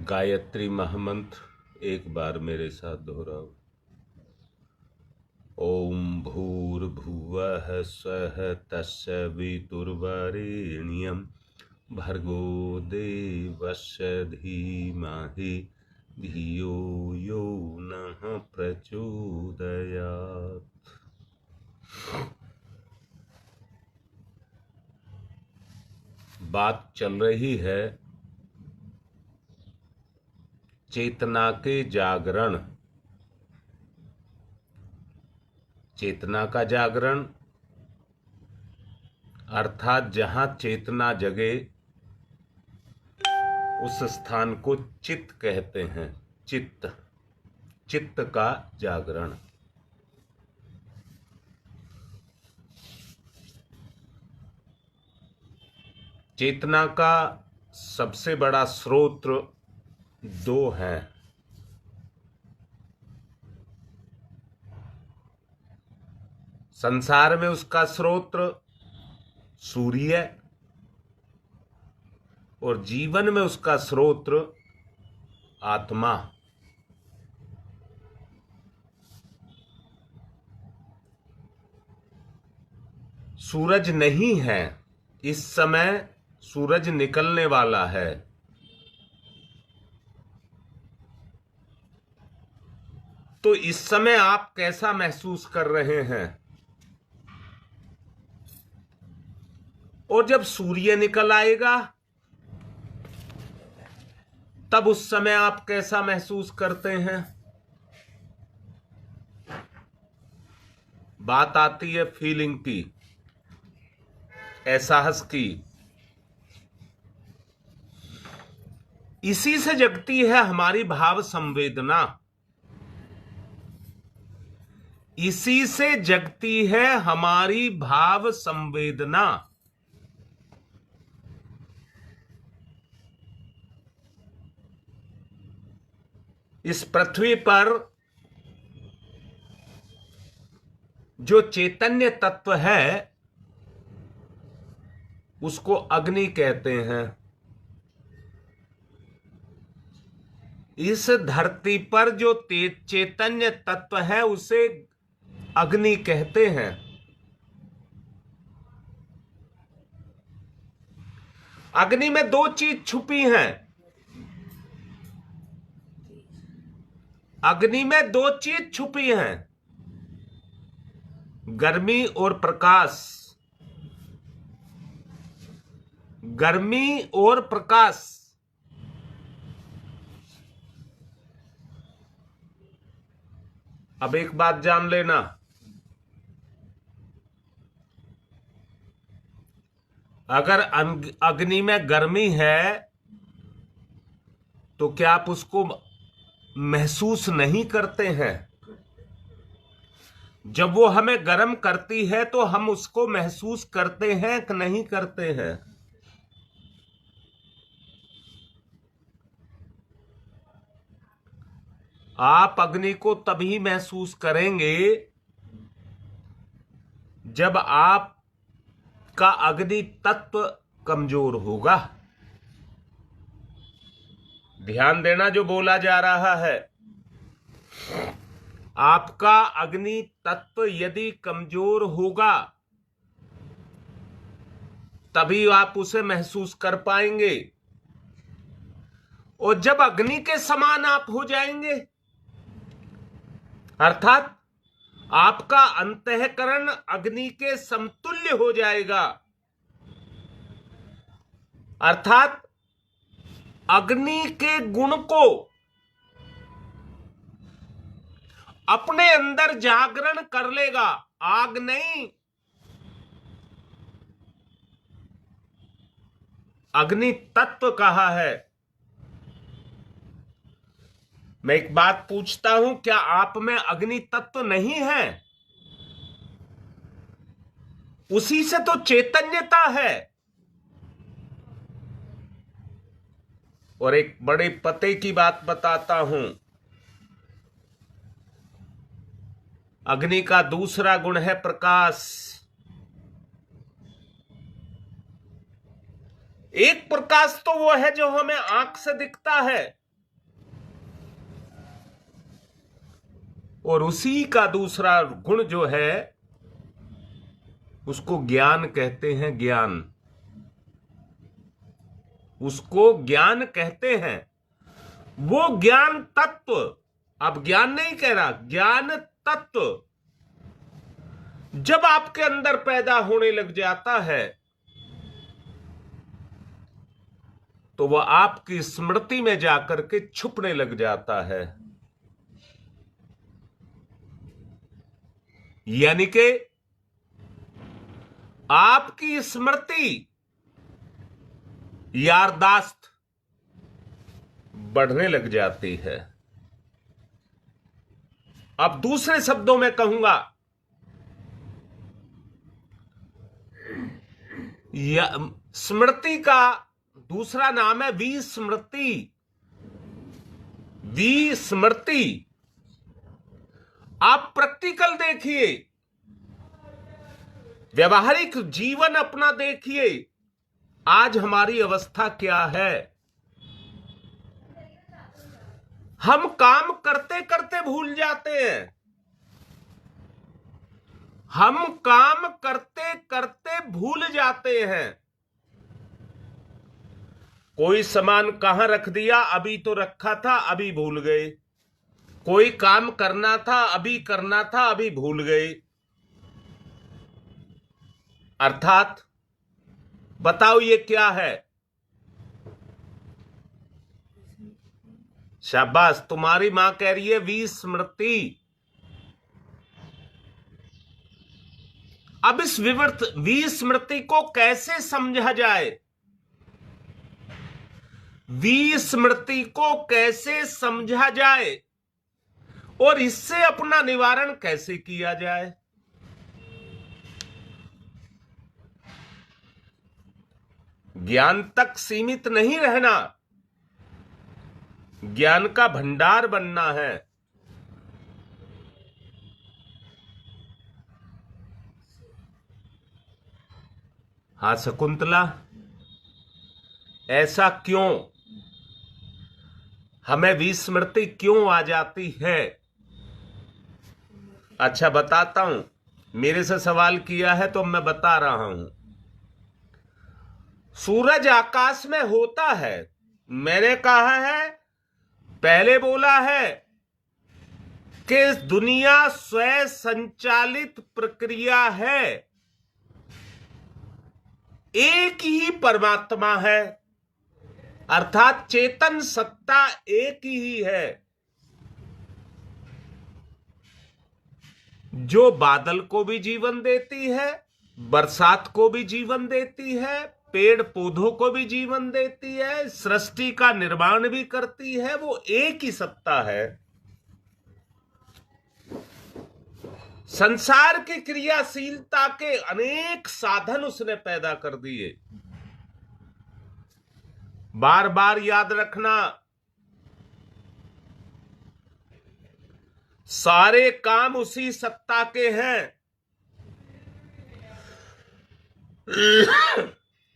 गायत्री महामंत्र एक बार मेरे साथ दोहराओ। ओम भूर्भुवः स्वः तस्य वितुर्वरेण्यं भर्गो देवस्य धीमहि धियो यो नः प्रचोदयात्। बात चल रही है चेतना के जागरण। चेतना का जागरण अर्थात जहां चेतना जगे उस स्थान को चित्त कहते हैं। चित्त, चित्त का जागरण। चेतना का सबसे बड़ा स्रोत दो हैं। संसार में उसका स्रोत सूर्य और जीवन में उसका स्रोत आत्मा। सूरज नहीं है, इस समय सूरज निकलने वाला है। तो इस समय आप कैसा महसूस कर रहे हैं? और जब सूर्य निकल आएगा तब उस समय आप कैसा महसूस करते हैं? बात आती है फीलिंग की, एहसास की। इसी से जगती है हमारी भाव संवेदना। इसी से जगती है हमारी भाव संवेदना। इस पृथ्वी पर जो चैतन्य तत्व है उसको अग्नि कहते हैं। इस धरती पर जो चैतन्य तत्व है उसे अग्नि कहते हैं। अग्नि में दो चीज छुपी हैं। अग्नि में दो चीज छुपी हैं, गर्मी और प्रकाश। गर्मी और प्रकाश। अब एक बात जान लेना, अगर अग्नि में गर्मी है तो क्या आप उसको महसूस नहीं करते हैं? जब वो हमें गर्म करती है तो हम उसको महसूस करते हैं कि नहीं करते हैं? आप अग्नि को तभी महसूस करेंगे जब आपका अग्नि तत्व कमजोर होगा। ध्यान देना जो बोला जा रहा है। आपका अग्नि तत्व यदि कमजोर होगा तभी आप उसे महसूस कर पाएंगे। और जब अग्नि के समान आप हो जाएंगे, अर्थात आपका अंतःकरण अग्नि के समतुल्य हो जाएगा, अर्थात अग्नि के गुण को अपने अंदर जागरण कर लेगा। आग नहीं, अग्नि तत्व कहा है। मैं एक बात पूछता हूं, क्या आप में अग्नि तत्व नहीं है? उसी से तो चैतन्यता है। और एक बड़े पते की बात बताता हूं, अग्नि का दूसरा गुण है प्रकाश। एक प्रकाश तो वो है जो हमें आंख से दिखता है, और उसी का दूसरा गुण जो है उसको ज्ञान कहते हैं। ज्ञान, उसको ज्ञान कहते हैं। वो ज्ञान तत्व, अब ज्ञान नहीं कह रहा, ज्ञान तत्व जब आपके अंदर पैदा होने लग जाता है तो वह आपकी स्मृति में जाकर के छुपने लग जाता है। यानी कि आपकी स्मृति, याददाश्त बढ़ने लग जाती है। अब दूसरे शब्दों में कहूंगा, स्मृति का दूसरा नाम है विस्मृति। विस्मृति, आप प्रैक्टिकल देखिए, व्यवहारिक जीवन अपना देखिए, आज हमारी अवस्था क्या है। हम काम करते करते भूल जाते हैं। हम काम करते करते भूल जाते हैं। कोई सामान कहां रख दिया, अभी तो रखा था, अभी भूल गए। कोई काम करना था, अभी करना था, अभी भूल गए। अर्थात बताओ ये क्या है? शाबाश, तुम्हारी मां कह रही है विस्मृति। अब इस विस्मृति को कैसे समझा जाए? विस्मृति को कैसे समझा जाए और इससे अपना निवारण कैसे किया जाए? ज्ञान तक सीमित नहीं रहना, ज्ञान का भंडार बनना है। हाँ शकुंतला, ऐसा क्यों? हमें विस्मृति क्यों आ जाती है? अच्छा बताता हूं, मेरे से सवाल किया है तो मैं बता रहा हूं। सूरज आकाश में होता है, मैंने कहा है, पहले बोला है कि दुनिया स्वयं संचालित प्रक्रिया है। एक ही परमात्मा है, अर्थात चेतन सत्ता एक ही है, जो बादल को भी जीवन देती है, बरसात को भी जीवन देती है, पेड़ पौधों को भी जीवन देती है, सृष्टि का निर्माण भी करती है। वो एक ही सत्ता है। संसार की क्रियाशीलता के अनेक साधन उसने पैदा कर दिए। बार बार याद रखना, सारे काम उसी सत्ता के हैं।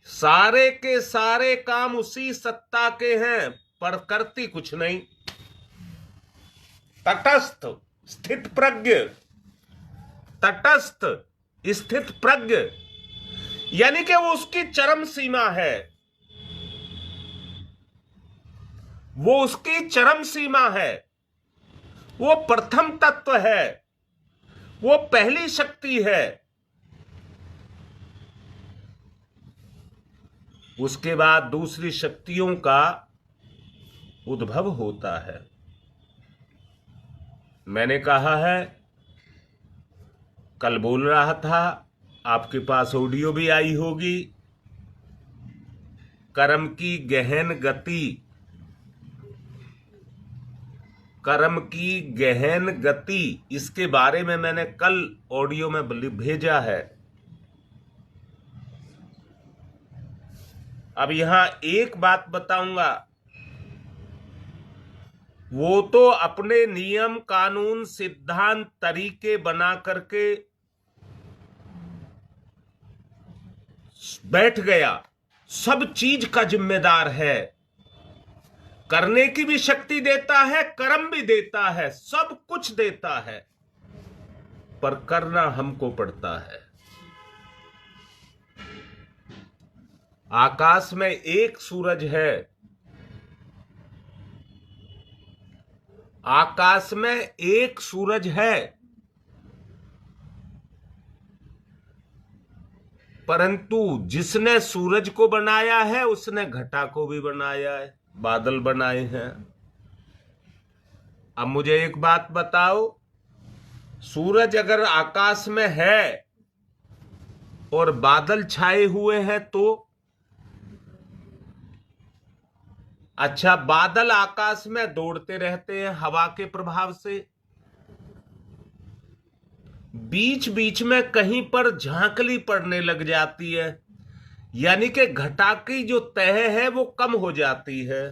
सारे के सारे काम उसी सत्ता के हैं, पर करती कुछ नहीं। तटस्थ स्थित प्रज्ञ, तटस्थ स्थित प्रज्ञ, यानी कि वो उसकी चरम सीमा है। वो उसकी चरम सीमा है। वो प्रथम तत्व है, वो पहली शक्ति है। उसके बाद दूसरी शक्तियों का उद्भव होता है। मैंने कहा है, कल बोल रहा था, आपके पास ऑडियो भी आई होगी, कर्म की गहन गति, कर्म की गहन गति, इसके बारे में मैंने कल ऑडियो में भेजा है। अब यहां एक बात बताऊंगा, वो तो अपने नियम कानून सिद्धांत तरीके बना करके बैठ गया, सब चीज का जिम्मेदार है। करने की भी शक्ति देता है, कर्म भी देता है, सब कुछ देता है, पर करना हमको पड़ता है। आकाश में एक सूरज है, आकाश में एक सूरज है, परंतु जिसने सूरज को बनाया है उसने घटा को भी बनाया है, बादल बनाए हैं। अब मुझे एक बात बताओ, सूरज अगर आकाश में है और बादल छाए हुए हैं तो अच्छा, बादल आकाश में दौड़ते रहते हैं हवा के प्रभाव से, बीच बीच में कहीं पर झांकली पड़ने लग जाती है, यानी कि घटा की जो तह है वो कम हो जाती है,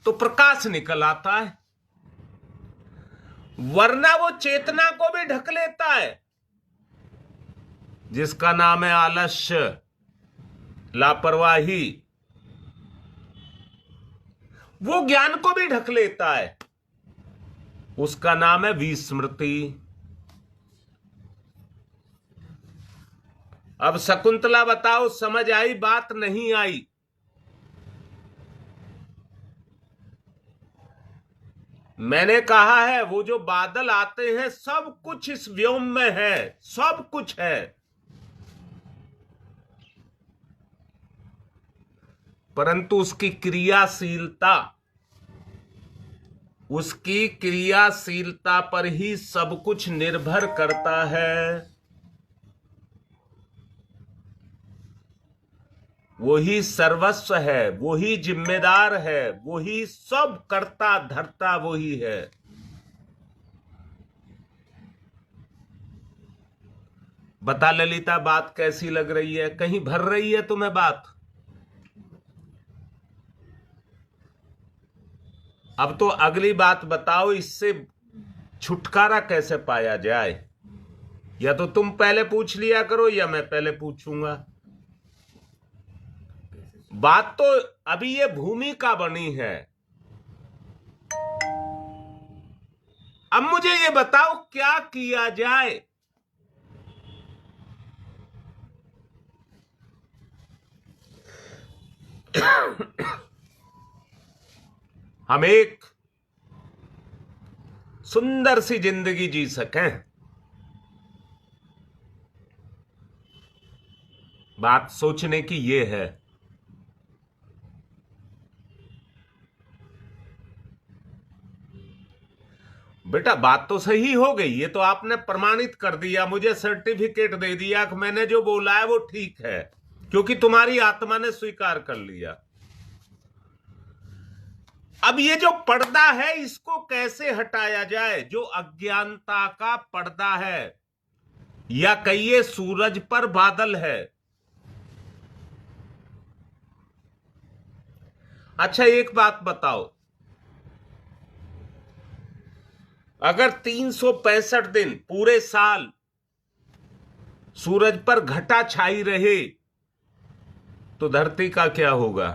तो प्रकाश निकल आता है, वरना वो चेतना को भी ढक लेता है, जिसका नाम है आलस्य, लापरवाही। वो ज्ञान को भी ढक लेता है, उसका नाम है विस्मृति। अब शकुंतला बताओ, समझ आई बात नहीं आई? मैंने कहा है वो जो बादल आते हैं सब कुछ इस व्योम में है, सब कुछ है, परंतु उसकी क्रियाशीलता पर ही सब कुछ निर्भर करता है। वही सर्वस्व है, वही जिम्मेदार है, वही सब करता धरता वही है। बता ललिता, बात कैसी लग रही है? कहीं भर रही है तुम्हें बात? अब तो अगली बात बताओ, इससे छुटकारा कैसे पाया जाए? या तो तुम पहले पूछ लिया करो या मैं पहले पूछूंगा। बात तो अभी ये भूमिका बनी है। अब मुझे ये बताओ क्या किया जाए? हम एक सुंदर सी जिंदगी जी सकें। बात सोचने की ये है। बेटा बात तो सही हो गई, ये तो आपने प्रमाणित कर दिया, मुझे सर्टिफिकेट दे दिया कि मैंने जो बोला है वो ठीक है, क्योंकि तुम्हारी आत्मा ने स्वीकार कर लिया। अब ये जो पर्दा है इसको कैसे हटाया जाए? जो अज्ञानता का पर्दा है, या कहिए सूरज पर बादल है। अच्छा एक बात बताओ, अगर 365 दिन पूरे साल सूरज पर घटा छाई रहे तो धरती का क्या होगा?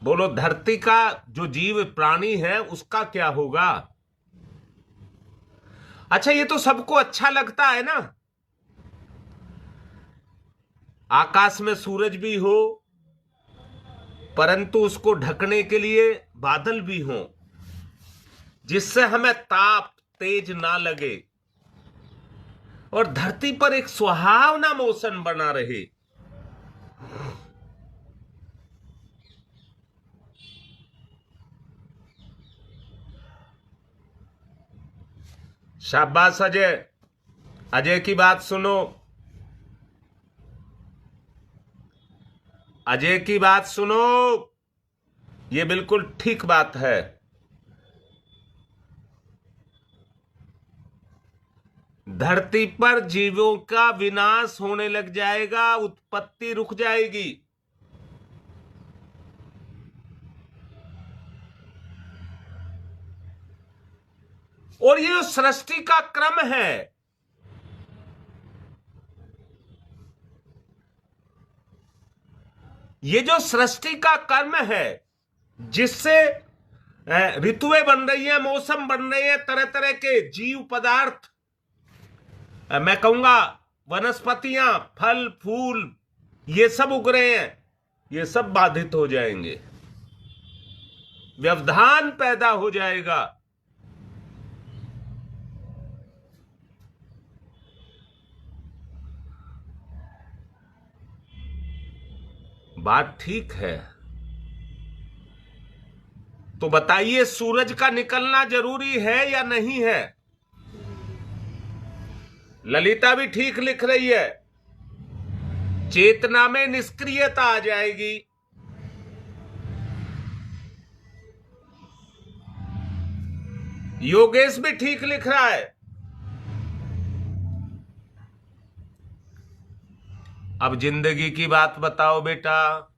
बोलो, धरती का जो जीव प्राणी है उसका क्या होगा? अच्छा ये तो सबको अच्छा लगता है ना, आकाश में सूरज भी हो परंतु उसको ढकने के लिए बादल भी हो, जिससे हमें ताप तेज ना लगे और धरती पर एक सुहावना मौसम बना रहे। शाबाश अजय, अजय की बात सुनो, अजय की बात सुनो, ये बिल्कुल ठीक बात है। धरती पर जीवों का विनाश होने लग जाएगा, उत्पत्ति रुक जाएगी। और ये जो सृष्टि का क्रम है, ये जो सृष्टि का कर्म है, जिससे ऋतुएं बन रही हैं, मौसम बन रहे हैं, तरह तरह के जीव पदार्थ, मैं कहूंगा वनस्पतियां, फल फूल, ये सब उग रहे हैं, ये सब बाधित हो जाएंगे, व्यवधान पैदा हो जाएगा। बात ठीक है, तो बताइए सूरज का निकलना जरूरी है या नहीं है? ललिता भी ठीक लिख रही है, चेतना में निष्क्रियता आ जाएगी। योगेश भी ठीक लिख रहा है। अब जिंदगी की बात बताओ बेटा,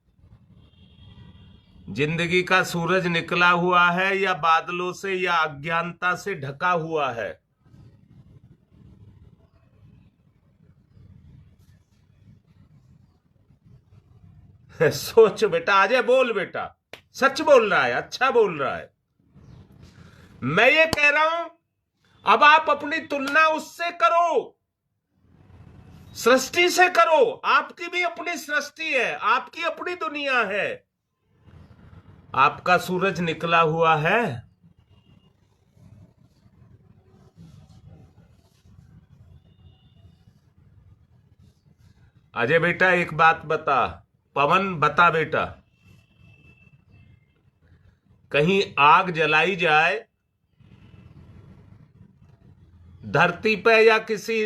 जिंदगी का सूरज निकला हुआ है या बादलों से या अज्ञानता से ढका हुआ है? सोच बेटा, अजय बोल बेटा, सच बोल रहा है, अच्छा बोल रहा है। मैं ये कह रहा हूं, अब आप अपनी तुलना उससे करो, सृष्टि से करो। आपकी भी अपनी सृष्टि है, आपकी अपनी दुनिया है। आपका सूरज निकला हुआ है? अजय बेटा एक बात बता, पवन बता बेटा, कहीं आग जलाई जाए धरती पे या किसी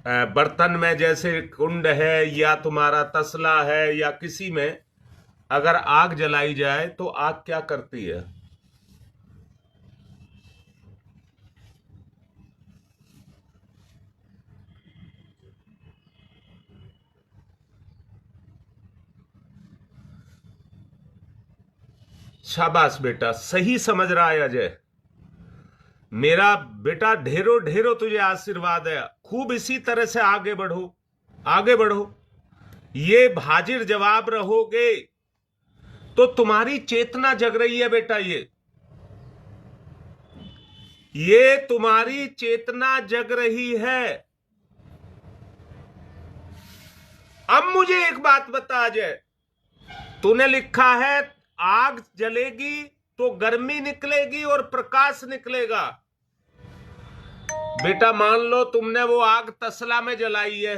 बर्तन में, जैसे कुंड है या तुम्हारा तसला है या किसी में, अगर आग जलाई जाए तो आग क्या करती है? शाबाश बेटा, सही समझ रहा है अजय। मेरा बेटा ढेरों ढेरों तुझे आशीर्वाद है, खूब इसी तरह से आगे बढ़ो, आगे बढ़ो। ये हाजिर जवाब रहोगे तो तुम्हारी चेतना जग रही है बेटा, ये तुम्हारी चेतना जग रही है। अब मुझे एक बात बता अजय, तूने लिखा है आग जलेगी तो गर्मी निकलेगी और प्रकाश निकलेगा। बेटा मान लो तुमने वो आग तसला में जलाई है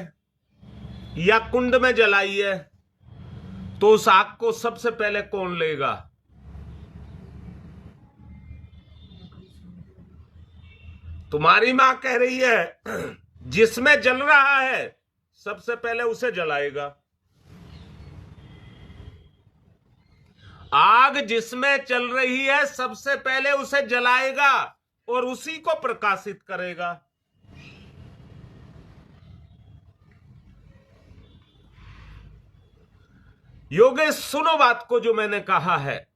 या कुंड में जलाई है, तो उस आग को सबसे पहले कौन लेगा? तुम्हारी मां कह रही है जिसमें जल रहा है सबसे पहले उसे जलाएगा। आग जिसमें चल रही है सबसे पहले उसे जलाएगा और उसी को प्रकाशित करेगा। योगेश सुनो बात को जो मैंने कहा है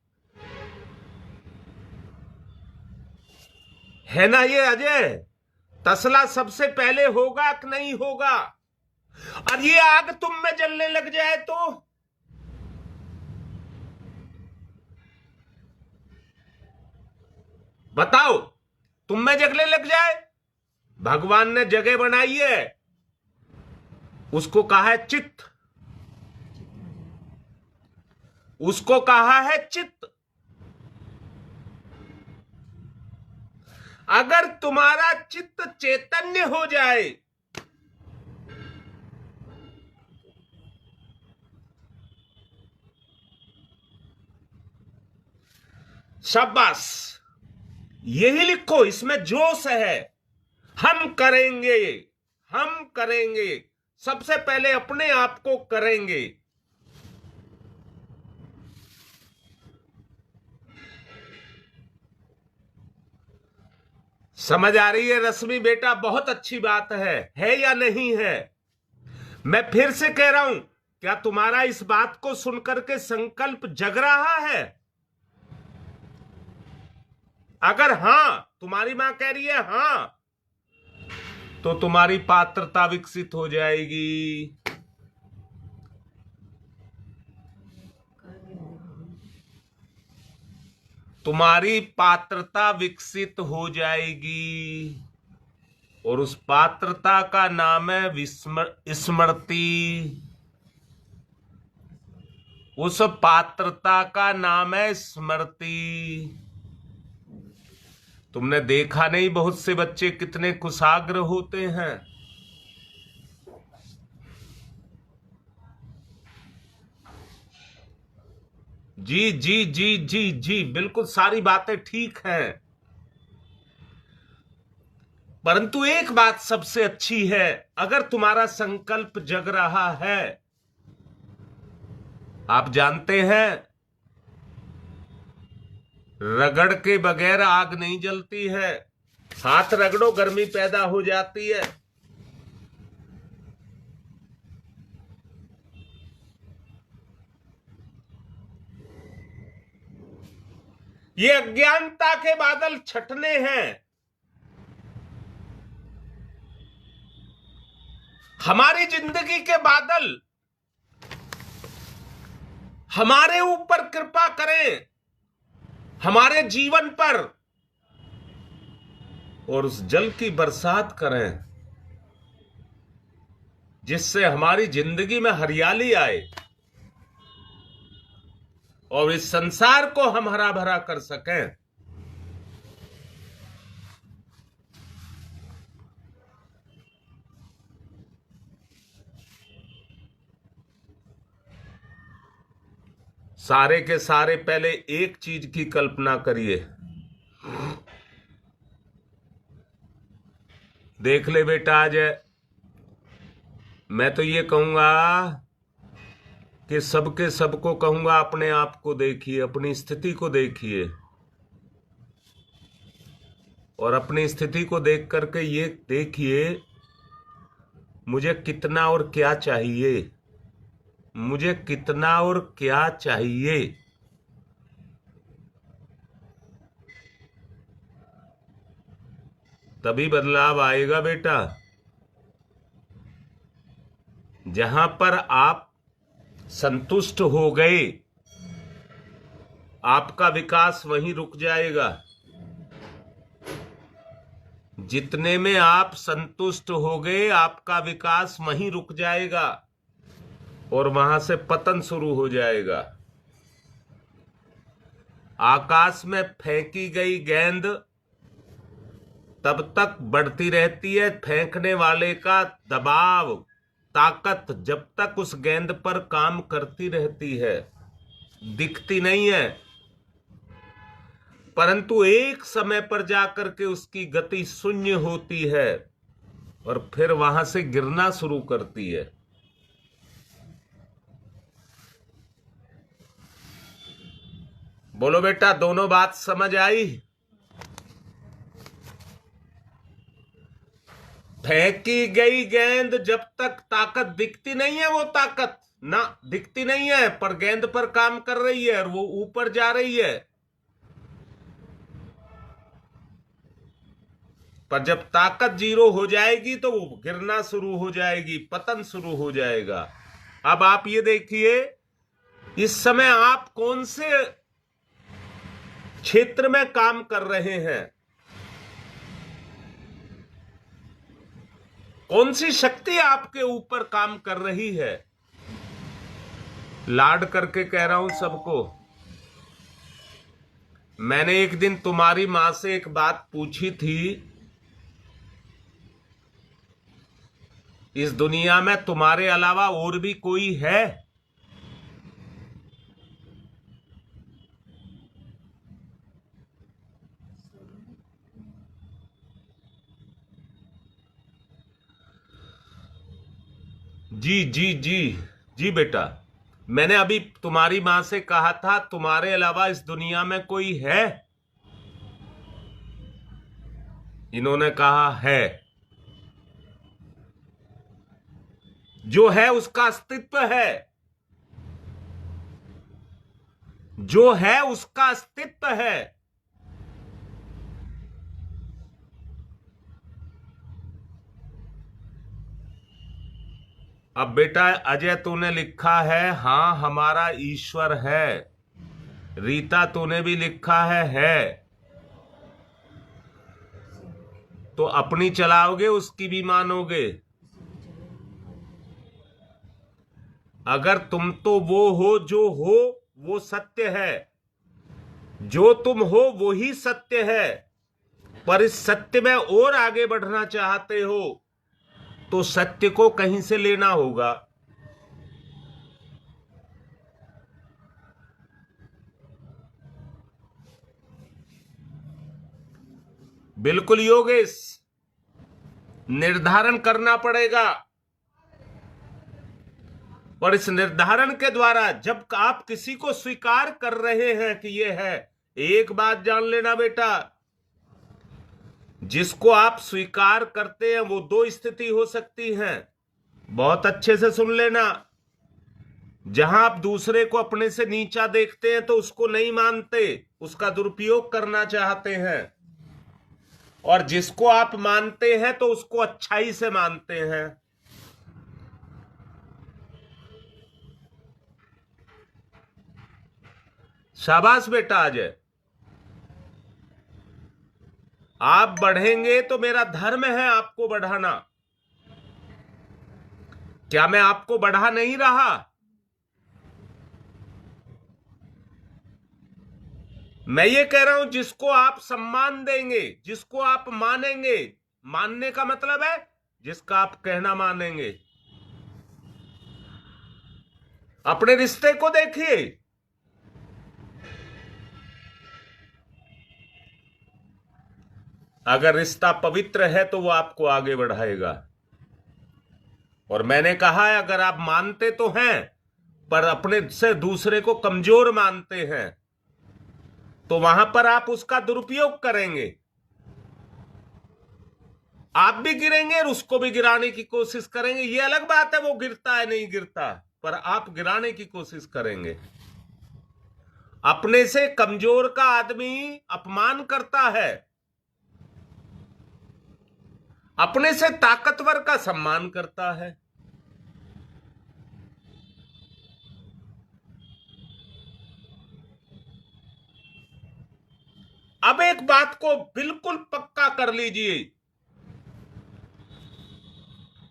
ना ये अजय? तसला सबसे पहले होगा कि नहीं होगा? और ये आग तुम में जलने लग जाए तो बताओ, तुम में जगने लग जाए। भगवान ने जगह बनाई है, उसको कहा है चित्त, उसको कहा है चित्त। अगर तुम्हारा चित्त चैतन्य हो जाए, शाबाश, यही लिखो, इसमें जोश है। हम करेंगे, हम करेंगे, सबसे पहले अपने आप को करेंगे। समझ आ रही है रश्मि बेटा? बहुत अच्छी बात है या नहीं है? मैं फिर से कह रहा हूं, क्या तुम्हारा इस बात को सुनकर के संकल्प जग रहा है? अगर हां, तुम्हारी मां कह रही है हां, तो तुम्हारी पात्रता विकसित हो जाएगी। तुम्हारी पात्रता विकसित हो जाएगी और उस पात्रता का नाम है स्मृति। उस पात्रता का नाम है स्मृति। तुमने देखा नहीं, बहुत से बच्चे कितने कुशाग्र होते हैं। जी जी जी जी जी, बिल्कुल सारी बातें ठीक हैं, परंतु एक बात सबसे अच्छी है, अगर तुम्हारा संकल्प जग रहा है। आप जानते हैं, रगड़ के बगैर आग नहीं जलती है। हाथ रगड़ो, गर्मी पैदा हो जाती है। ये अज्ञानता के बादल छटने हैं। हमारी जिंदगी के बादल हमारे ऊपर कृपा करें, हमारे जीवन पर, और उस जल की बरसात करें जिससे हमारी जिंदगी में हरियाली आए और इस संसार को हम हरा भरा कर सकें। सारे के सारे पहले एक चीज की कल्पना करिए। देख ले बेटा, आज मैं तो ये कहूंगा कि सबके सबको कहूंगा, अपने आप को देखिए, अपनी स्थिति को देखिए, और अपनी स्थिति को देख करके ये देखिए, मुझे कितना और क्या चाहिए, मुझे कितना और क्या चाहिए। तभी बदलाव आएगा बेटा। जहां पर आप संतुष्ट हो गए, आपका विकास वहीं रुक जाएगा। जितने में आप संतुष्ट हो गए, आपका विकास वहीं रुक जाएगा और वहां से पतन शुरू हो जाएगा। आकाश में फेंकी गई गेंद तब तक बढ़ती रहती है, फेंकने वाले का दबाव, ताकत जब तक उस गेंद पर काम करती रहती है, दिखती नहीं है, परंतु एक समय पर जाकर के उसकी गति शून्य होती है और फिर वहां से गिरना शुरू करती है। बोलो बेटा, दोनों बात समझ आई? फेंकी गई गेंद जब तक ताकत दिखती नहीं है, वो ताकत ना दिखती नहीं है, पर गेंद पर काम कर रही है और वो ऊपर जा रही है। पर जब ताकत जीरो हो जाएगी तो वो गिरना शुरू हो जाएगी, पतन शुरू हो जाएगा। अब आप ये देखिए, इस समय आप कौन से क्षेत्र में काम कर रहे हैं, कौन सी शक्ति आपके ऊपर काम कर रही है। लाड करके कह रहा हूं सबको। मैंने एक दिन तुम्हारी मां से एक बात पूछी थी, इस दुनिया में तुम्हारे अलावा और भी कोई है? जी जी जी जी बेटा, मैंने अभी तुम्हारी मां से कहा था, तुम्हारे अलावा इस दुनिया में कोई है? इन्होंने कहा है। जो है उसका अस्तित्व है, जो है उसका अस्तित्व है। अब बेटा अजय तूने लिखा है हाँ हमारा ईश्वर है। रीता तूने भी लिखा है। तो अपनी चलाओगे उसकी भी मानोगे? अगर तुम तो वो हो जो हो वो सत्य है, जो तुम हो वो ही सत्य है, पर इस सत्य में और आगे बढ़ना चाहते हो तो सत्य को कहीं से लेना होगा। बिल्कुल योगेश, निर्धारण करना पड़ेगा। और इस निर्धारण के द्वारा जब आप किसी को स्वीकार कर रहे हैं कि ये है, एक बात जान लेना बेटा, जिसको आप स्वीकार करते हैं वो दो स्थिति हो सकती हैं। बहुत अच्छे से सुन लेना। जहां आप दूसरे को अपने से नीचा देखते हैं तो उसको नहीं मानते, उसका दुरुपयोग करना चाहते हैं, और जिसको आप मानते हैं तो उसको अच्छाई से मानते हैं। शाबाश बेटा अजय, आप बढ़ेंगे तो मेरा धर्म है आपको बढ़ाना। क्या मैं आपको बढ़ा नहीं रहा? मैं ये कह रहा हूं जिसको आप सम्मान देंगे, जिसको आप मानेंगे, मानने का मतलब है जिसका आप कहना मानेंगे। अपने रिश्ते को देखिए, अगर रिश्ता पवित्र है तो वो आपको आगे बढ़ाएगा। और मैंने कहा है अगर आप मानते तो हैं पर अपने से दूसरे को कमजोर मानते हैं तो वहां पर आप उसका दुरुपयोग करेंगे। आप भी गिरेंगे और उसको भी गिराने की कोशिश करेंगे। ये अलग बात है वो गिरता है नहीं गिरता, पर आप गिराने की कोशिश करेंगे। अपने से कमजोर का आदमी अपमान करता है, अपने से ताकतवर का सम्मान करता है। अब एक बात को बिल्कुल पक्का कर लीजिए,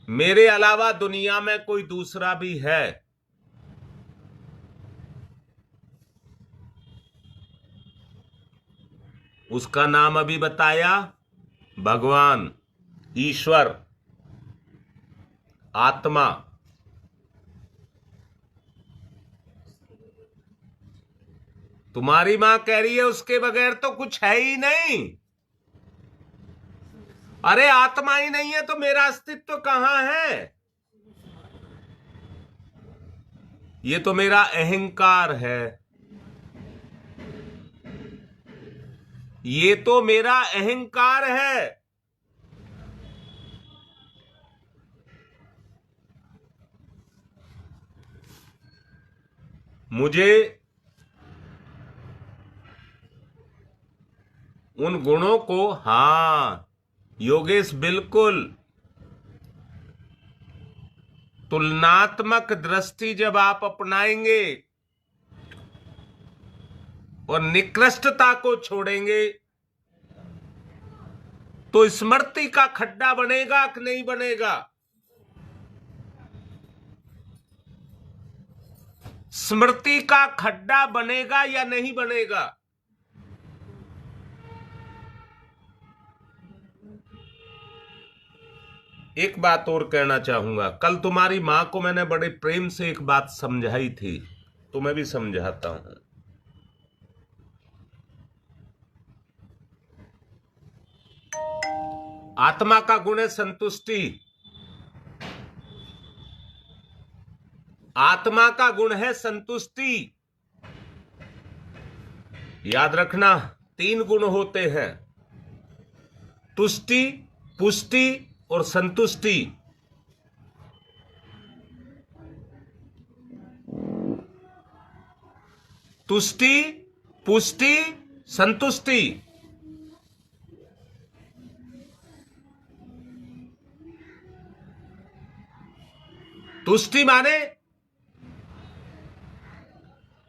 मेरे अलावा दुनिया में कोई दूसरा भी है। उसका नाम अभी बताया, भगवान, ईश्वर, आत्मा। तुम्हारी मां कह रही है उसके बगैर तो कुछ है ही नहीं। अरे आत्मा ही नहीं है तो मेरा अस्तित्व कहां है? ये तो मेरा अहंकार है, ये तो मेरा अहंकार है। मुझे उन गुणों को, हां योगेश बिल्कुल, तुलनात्मक दृष्टि जब आप अपनाएंगे और निकृष्टता को छोड़ेंगे तो स्मृति का खड्डा बनेगा कि नहीं बनेगा? स्मृति का खड्डा बनेगा या नहीं बनेगा? एक बात और कहना चाहूंगा, कल तुम्हारी मां को मैंने बड़े प्रेम से एक बात समझाई थी, तो मैं भी समझाता हूं। आत्मा का गुण है संतुष्टि। आत्मा का गुण है संतुष्टि। याद रखना, तीन गुण होते हैं, तुष्टि, पुष्टि और संतुष्टि। तुष्टि, पुष्टि, संतुष्टि। तुष्टि माने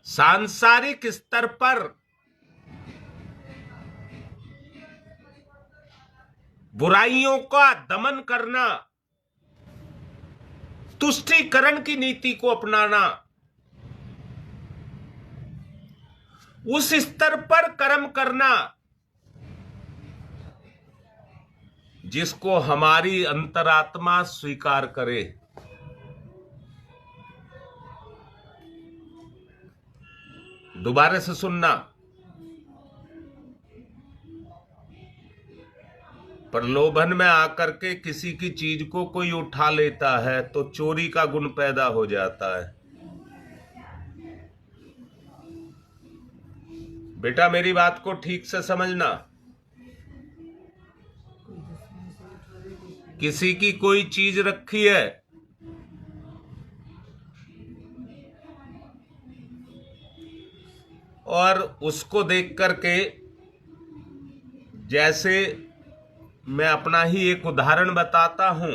सांसारिक स्तर पर बुराइयों का दमन करना, तुष्टीकरण की नीति को अपनाना, उस स्तर पर कर्म करना जिसको हमारी अंतरात्मा स्वीकार करे। दोबारा से सुनना, प्रलोभन में आकर के किसी की चीज को कोई उठा लेता है तो चोरी का गुण पैदा हो जाता है। बेटा मेरी बात को ठीक से समझना, किसी की कोई चीज रखी है, और उसको देख करके, जैसे मैं अपना ही एक उदाहरण बताता हूं,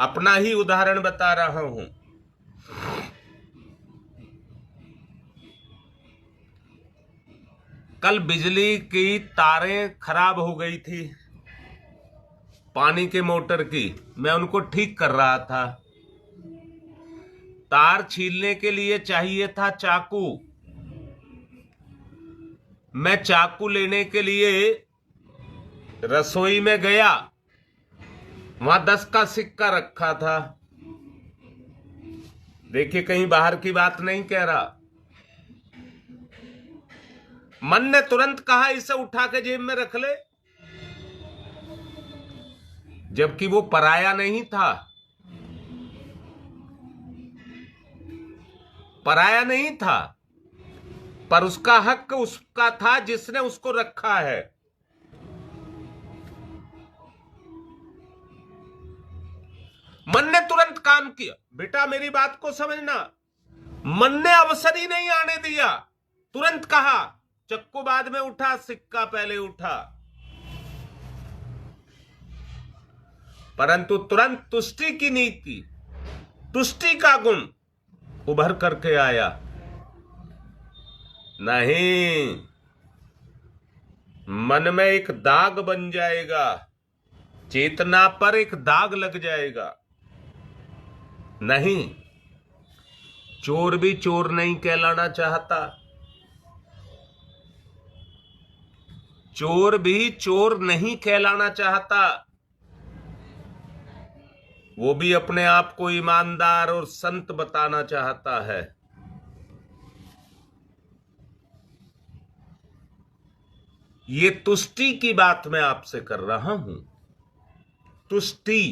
अपना ही उदाहरण बता रहा हूं। कल बिजली की तारें खराब हो गई थी, पानी के मोटर की, मैं उनको ठीक कर रहा था। तार छीलने के लिए चाहिए था चाकू, मैं चाकू लेने के लिए रसोई में गया, वहां 10 का सिक्का रखा था। देखिए कहीं बाहर की बात नहीं कह रहा। मन ने तुरंत कहा इसे उठा के जेब में रख ले, जबकि वो पराया नहीं था, पराया नहीं था, पर उसका हक उसका था जिसने उसको रखा है। मन ने तुरंत काम किया। बेटा मेरी बात को समझना, मन ने अवसर ही नहीं आने दिया, तुरंत कहा, चक्कू बाद में उठा, सिक्का पहले उठा। परंतु तुरंत तुष्टि की नीति, तुष्टि का गुण उभर करके आया। नहीं, मन में एक दाग बन जाएगा, चेतना पर एक दाग लग जाएगा। नहीं, चोर भी चोर नहीं कहलाना चाहता, चोर भी चोर नहीं कहलाना चाहता, वो भी अपने आप को ईमानदार और संत बताना चाहता है। ये तुष्टि की बात मैं आपसे कर रहा हूं। तुष्टि,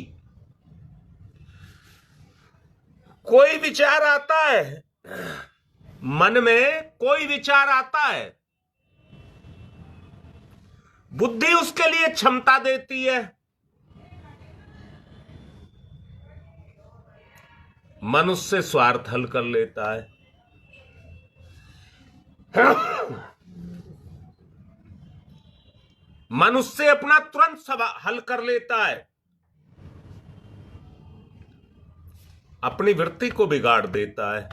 कोई विचार आता है मन में, कोई विचार आता है, बुद्धि उसके लिए क्षमता देती है, मन उससे स्वार्थ हल कर लेता है। मन उससे अपना तुरंत हल कर लेता है, अपनी वृत्ति को बिगाड़ देता है,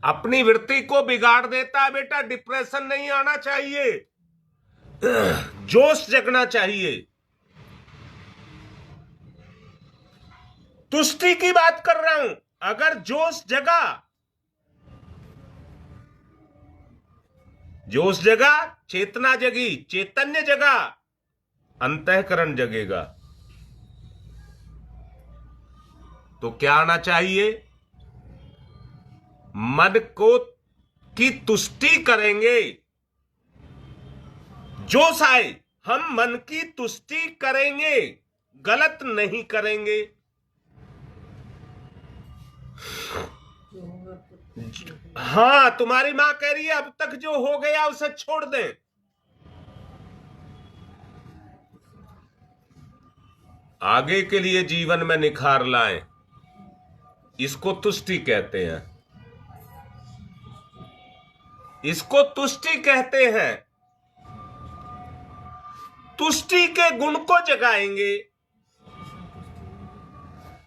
अपनी वृत्ति को बिगाड़ देता है। बेटा डिप्रेशन नहीं आना चाहिए, जोश जगना चाहिए। तुष्टि की बात कर रहा हूं। अगर जोश जगा, जोश जगा, चेतना जगी, चैतन्य जगा, अंतःकरण जगेगा, तो क्या आना चाहिए? मन को की तुष्टि करेंगे। जोश आए, हम मन की तुष्टि करेंगे, गलत नहीं करेंगे। हाँ, तुम्हारी मां कह रही है अब तक जो हो गया उसे छोड़ दें। आगे के लिए जीवन में निखार लाएं, इसको तुष्टि कहते हैं, इसको तुष्टि कहते हैं। तुष्टि के गुण को जगाएंगे,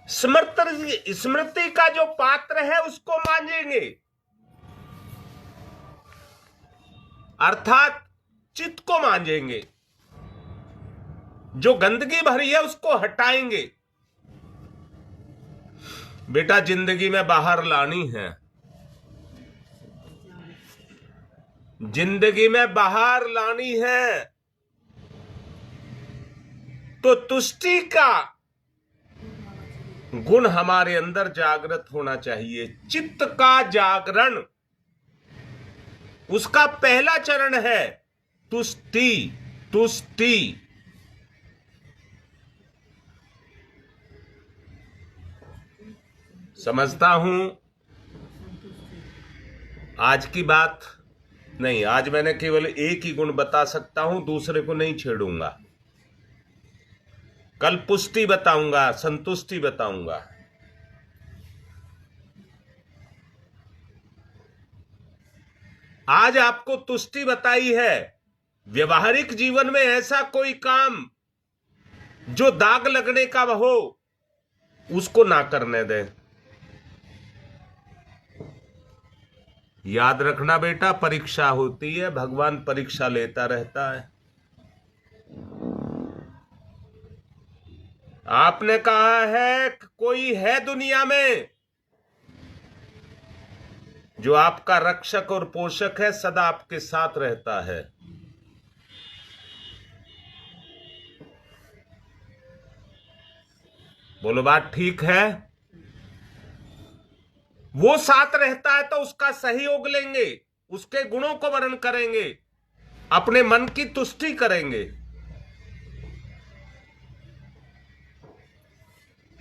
स्मृति का जो पात्र है उसको मांजेंगे, अर्थात चित्त को मांजेंगे, जो गंदगी भरी है उसको हटाएंगे। बेटा जिंदगी में बाहर लानी है, जिंदगी में बाहर लानी है, तो तुष्टि का गुण हमारे अंदर जागृत होना चाहिए। चित्त का जागरण, उसका पहला चरण है तुष्टि। तुष्टि समझता हूं आज की बात नहीं, आज मैंने केवल एक ही गुण बता सकता हूं, दूसरे को नहीं छेड़ूंगा। कल पुष्टि बताऊंगा, संतुष्टि बताऊंगा। आज आपको तुष्टि बताई है। व्यवहारिक जीवन में ऐसा कोई काम जो दाग लगने का हो, उसको ना करने दें। याद रखना बेटा, परीक्षा होती है, भगवान परीक्षा लेता रहता है। आपने कहा है कि कोई है दुनिया में जो आपका रक्षक और पोषक है, सदा आपके साथ रहता है। बोलो बात ठीक है? वो साथ रहता है तो उसका सहयोग लेंगे, उसके गुणों को वर्णन करेंगे, अपने मन की तुष्टि करेंगे।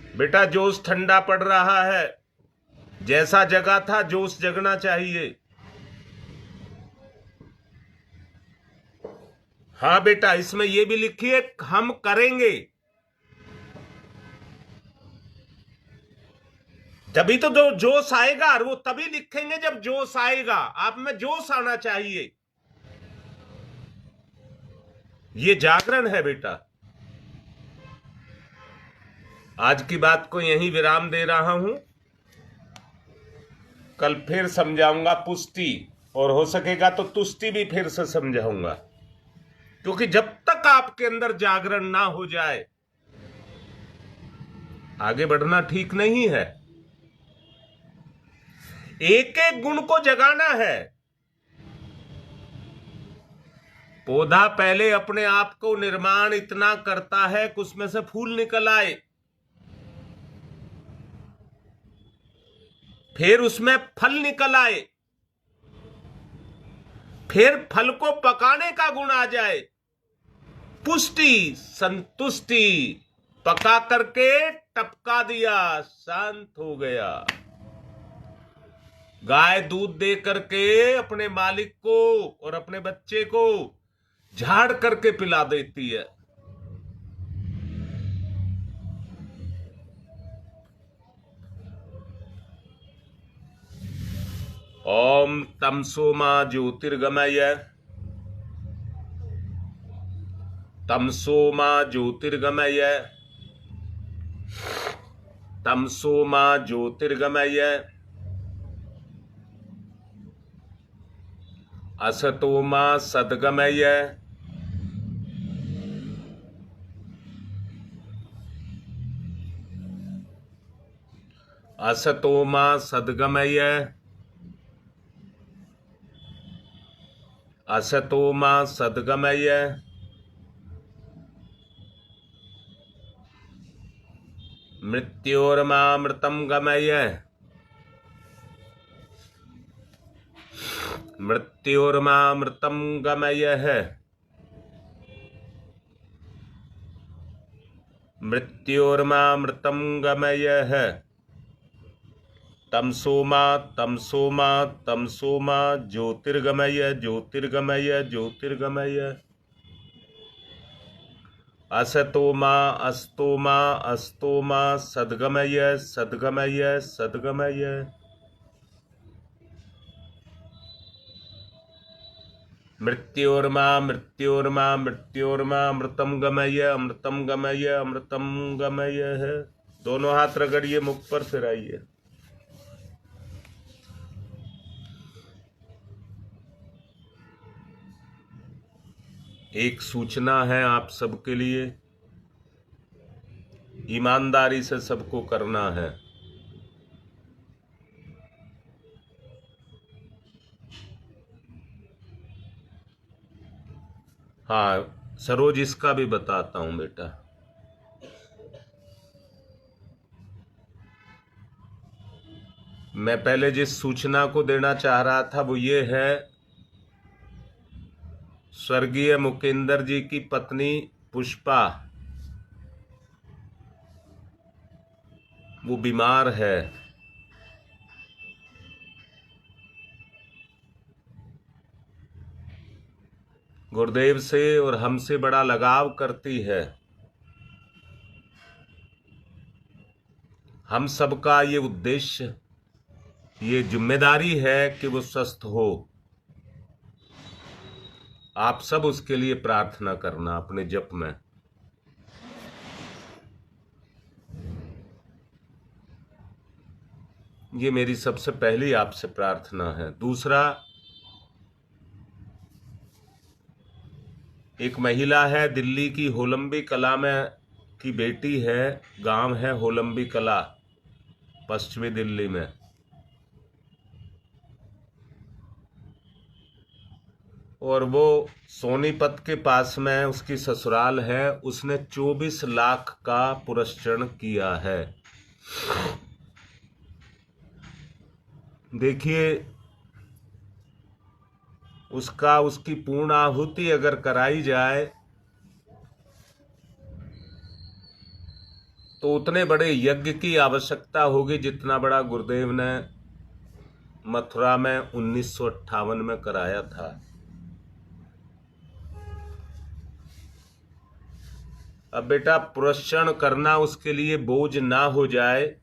बेटा जोश ठंडा पड़ रहा है, जैसा जगा था जोश जगना चाहिए। हाँ बेटा, इसमें यह भी लिखिए हम करेंगे। तभी तो जो जोश आएगा, और वो तभी लिखेंगे जब जोश आएगा। आप में जोश आना चाहिए, ये जागरण है बेटा। आज की बात को यहीं विराम दे रहा हूं, कल फिर समझाऊंगा पुष्टि, और हो सकेगा तो तुष्टि भी फिर से समझाऊंगा, क्योंकि जब तक आपके अंदर जागरण ना हो जाए आगे बढ़ना ठीक नहीं है। एक एक गुण को जगाना है। पौधा पहले अपने आप को निर्माण इतना करता है कि उसमें से फूल निकल आए, फिर उसमें फल निकल आए, फिर फल को पकाने का गुण आ जाए, पुष्टि संतुष्टि, पका करके टपका दिया, शांत हो गया। गाय दूध दे करके अपने मालिक को और अपने बच्चे को झाड़ करके पिला देती है। ओम तमसो मा ज्योतिर्गमय, तमसो मा ज्योतिर्गमय, तमसो मा ज्योतिर्गमय, असतो मा सद्गमय, असतो मा सद्गमय, असतो मा सद्गमय, मृत्योर्मामृतं गमय, मृत्योर्मामृतं गमयः, मृत्योर्मामृतं गमयः, तमसोमा तमसोमा तमसोमा ज्योतिर्गमय ज्योतिर्गमय ज्योतिर्गमय, असतोमा अस्तोमा अस्तोमा सद्गमय सद्गमय सद्गमय, मृत्योर्मा मृत्योर्मा मृत्योर्मा अमृतम गमय अमृतम गमय अमृतम गमय है। दोनों हाथ रगड़िए मुख पर, फिर आइए। एक सूचना है आप सबके लिए, ईमानदारी से सबको करना है। हाँ सरोज, इसका भी बताता हूं बेटा। मैं पहले जिस सूचना को देना चाह रहा था वो ये है, स्वर्गीय मुकेंद्र जी की पत्नी पुष्पा वो बीमार है। गुरुदेव से और हमसे बड़ा लगाव करती है। हम सबका ये उद्देश्य, ये जिम्मेदारी है कि वो स्वस्थ हो। आप सब उसके लिए प्रार्थना करना अपने जप में। ये मेरी सबसे पहली आपसे प्रार्थना है। दूसरा, एक महिला है दिल्ली की, होलंबी कला में की बेटी है, गांव है होलंबी कला, पश्चिमी दिल्ली में। और वो सोनीपत के पास में उसकी ससुराल है। उसने 24 लाख का पुरस्कार किया है। देखिए, उसकी पूर्ण आहुति अगर कराई जाए तो उतने बड़े यज्ञ की आवश्यकता होगी जितना बड़ा गुरुदेव ने मथुरा में 1958 में कराया था। अब बेटा, पुरस्कार करना उसके लिए बोझ ना हो जाए।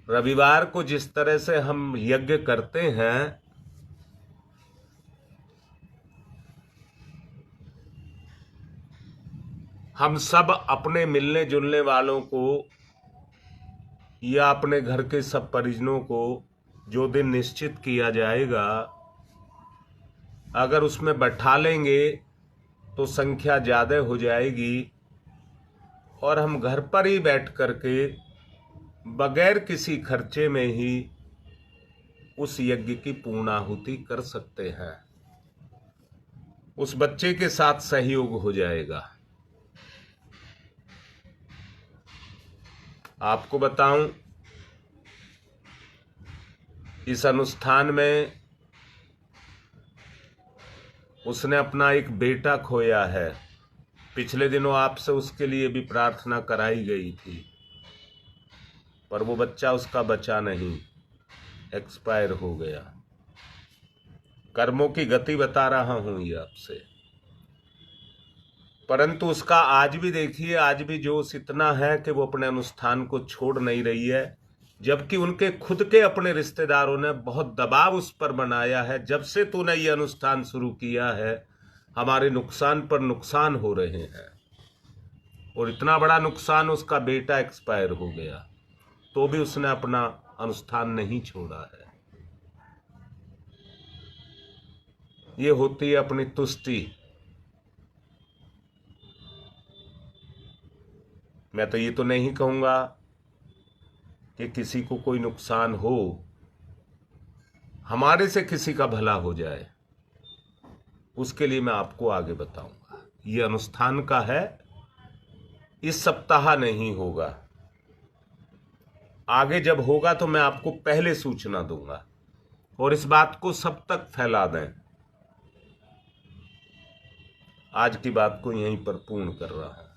रविवार को जिस तरह से हम यज्ञ करते हैं, हम सब अपने मिलने जुलने वालों को या अपने घर के सब परिजनों को जो दिन निश्चित किया जाएगा, अगर उसमें बैठा लेंगे तो संख्या ज़्यादा हो जाएगी और हम घर पर ही बैठ करके बगैर किसी खर्चे में ही उस यज्ञ की पूर्णाहुति कर सकते हैं। उस बच्चे के साथ सहयोग हो जाएगा। आपको बताऊं, इस अनुष्ठान में उसने अपना एक बेटा खोया है। पिछले दिनों आपसे उसके लिए भी प्रार्थना कराई गई थी, पर वो बच्चा उसका बचा नहीं, एक्सपायर हो गया। कर्मों की गति बता रहा हूं ये आपसे। परंतु उसका आज भी देखिए, आज भी जोश इतना है कि वो अपने अनुष्ठान को छोड़ नहीं रही है, जबकि उनके खुद के अपने रिश्तेदारों ने बहुत दबाव उस पर बनाया है। जब से तूने ये अनुष्ठान शुरू किया है, हमारे नुकसान पर नुकसान हो रहे हैं। और इतना बड़ा नुकसान, उसका बेटा एक्सपायर हो गया, तो भी उसने अपना अनुष्ठान नहीं छोड़ा है। ये होती है अपनी तुष्टि। मैं तो ये तो नहीं कहूंगा कि किसी को कोई नुकसान हो, हमारे से किसी का भला हो जाए, उसके लिए मैं आपको आगे बताऊंगा। ये अनुष्ठान का है, इस सप्ताह नहीं होगा। आगे जब होगा तो मैं आपको पहले सूचना दूंगा और इस बात को सब तक फैला दें। आज की बात को यहीं पर पूर्ण कर रहा हूं।